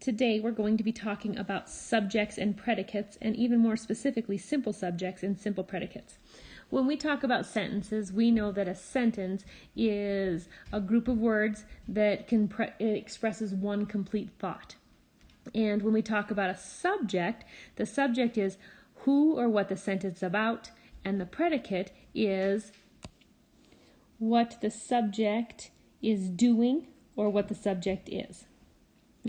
today we're going to be talking about subjects and predicates, and even more specifically, simple subjects and simple predicates. When we talk about sentences, we know that a sentence is a group of words that expresses one complete thought. And when we talk about a subject, the subject is who or what the sentence is about, and the predicate is what the subject is doing or what the subject is.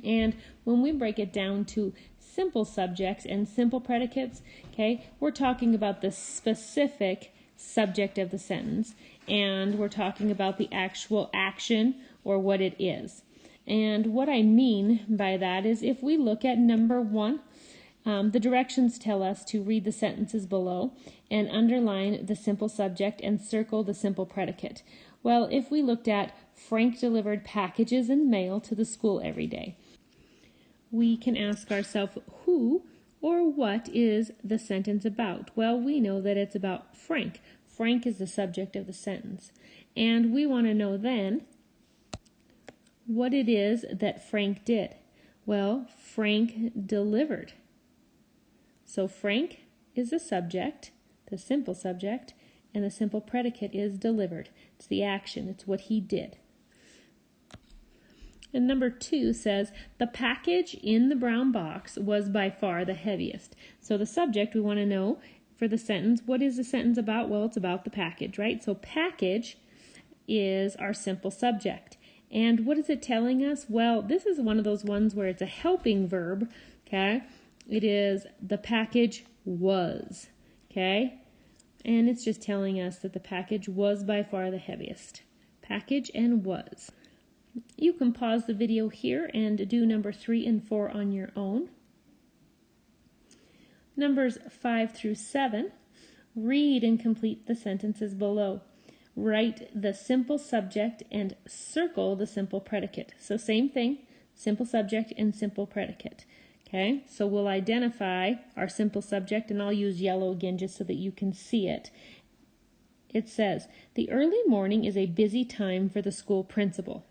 And when we break it down to simple subjects and simple predicates, okay, we're talking about the specific subject of the sentence, and we're talking about the actual action or what it is. And what I mean by that is if we look at number 1, the directions tell us to read the sentences below and underline the simple subject and circle the simple predicate. Well, if we looked at Frank delivered packages and mail to the school every day, we can ask ourselves who or what is the sentence about? Well, we know that it's about Frank. Frank is the subject of the sentence. And we want to know then what it is that Frank did. Well, Frank delivered. So Frank is the subject, the simple subject, and the simple predicate is delivered. It's the action, it's what he did. And number 2 says, the package in the brown box was by far the heaviest. So the subject, we want to know for the sentence, what is the sentence about? Well, it's about the package, right? So package is our simple subject. And what is it telling us? Well, this is one of those ones where it's a helping verb, okay? It is the package was, okay? And it's just telling us that the package was by far the heaviest. Package and was. You can pause the video here and do number 3 and 4 on your own. Numbers 5 through 7, read and complete the sentences below. Write the simple subject and circle the simple predicate. So same thing, simple subject and simple predicate. Okay, so we'll identify our simple subject, and I'll use yellow again just so that you can see it. It says, the early morning is a busy time for the school principal.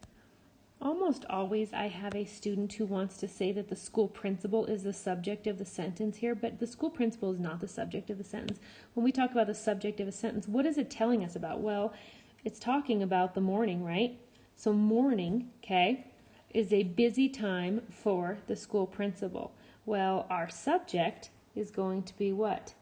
Almost always I have a student who wants to say that the school principal is the subject of the sentence here, but the school principal is not the subject of the sentence. When we talk about the subject of a sentence, what is it telling us about? Well, it's talking about the morning, right? So morning, okay, is a busy time for the school principal. Well, our subject is going to be what?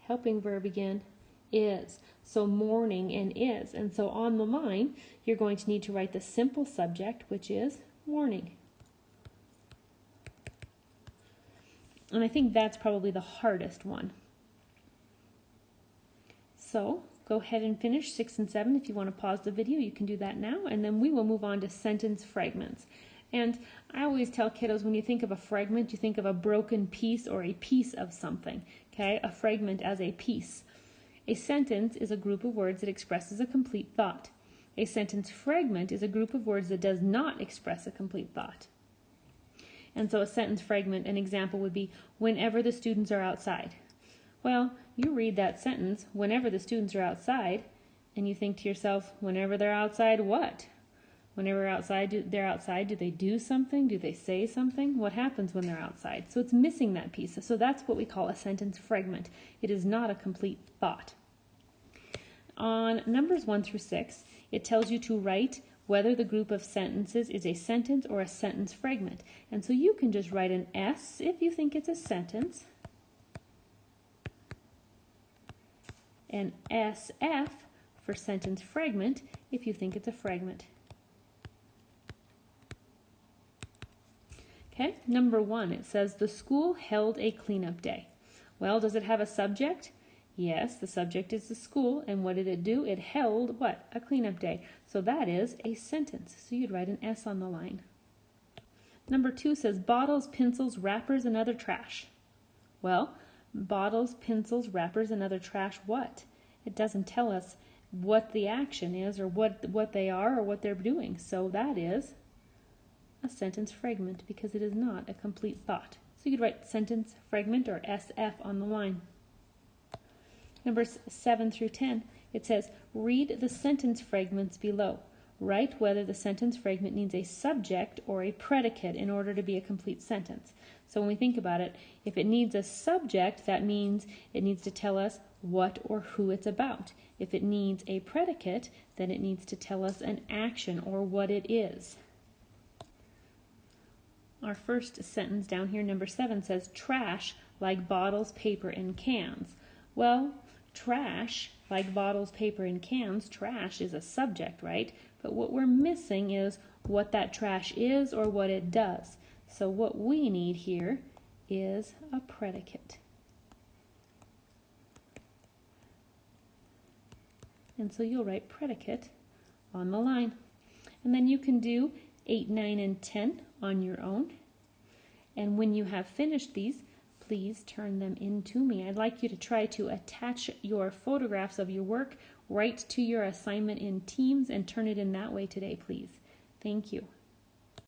Helping verb again, is. So morning and is. And so on the line, you're going to need to write the simple subject, which is morning. And I think that's probably the hardest one. So go ahead and finish 6 and 7. If you want to pause the video, you can do that now. And then we will move on to sentence fragments. And I always tell kiddos, when you think of a fragment, you think of a broken piece or a piece of something. Okay, a fragment as a piece. A sentence is a group of words that expresses a complete thought. A sentence fragment is a group of words that does not express a complete thought. And so a sentence fragment, an example would be, whenever the students are outside. Well, you read that sentence, whenever the students are outside, and you think to yourself, whenever they're outside, what? Whenever they're outside, do they do something? Do they say something? What happens when they're outside? So it's missing that piece. So that's what we call a sentence fragment. It is not a complete thought. On numbers 1 through 6, it tells you to write whether the group of sentences is a sentence or a sentence fragment. And so you can just write an S if you think it's a sentence, an SF for sentence fragment if you think it's a fragment. Okay, number 1, it says the school held a cleanup day. Well, does it have a subject? Yes, the subject is the school, and what did it do? It held what? A cleanup day. So that is a sentence. So you'd write an S on the line. Number 2 says bottles, pencils, wrappers, and other trash. Well, bottles, pencils, wrappers, and other trash what? It doesn't tell us what the action is or what they are or what they're doing. So that is a sentence fragment because it is not a complete thought. So you'd write sentence fragment or SF on the line. Numbers 7 through 10, it says, read the sentence fragments below. Write whether the sentence fragment needs a subject or a predicate in order to be a complete sentence. So when we think about it, if it needs a subject, that means it needs to tell us what or who it's about. If it needs a predicate, then it needs to tell us an action or what it is. Our first sentence down here, number 7, says trash like bottles, paper, and cans. Well, trash like bottles, paper, and cans, trash is a subject, right? But what we're missing is what that trash is or what it does. So what we need here is a predicate. And so you'll write predicate on the line. And then you can do 8, 9, and 10 on your own. And when you have finished these, please turn them in to me. I'd like you to try to attach your photographs of your work right to your assignment in Teams and turn it in that way today, please. Thank you.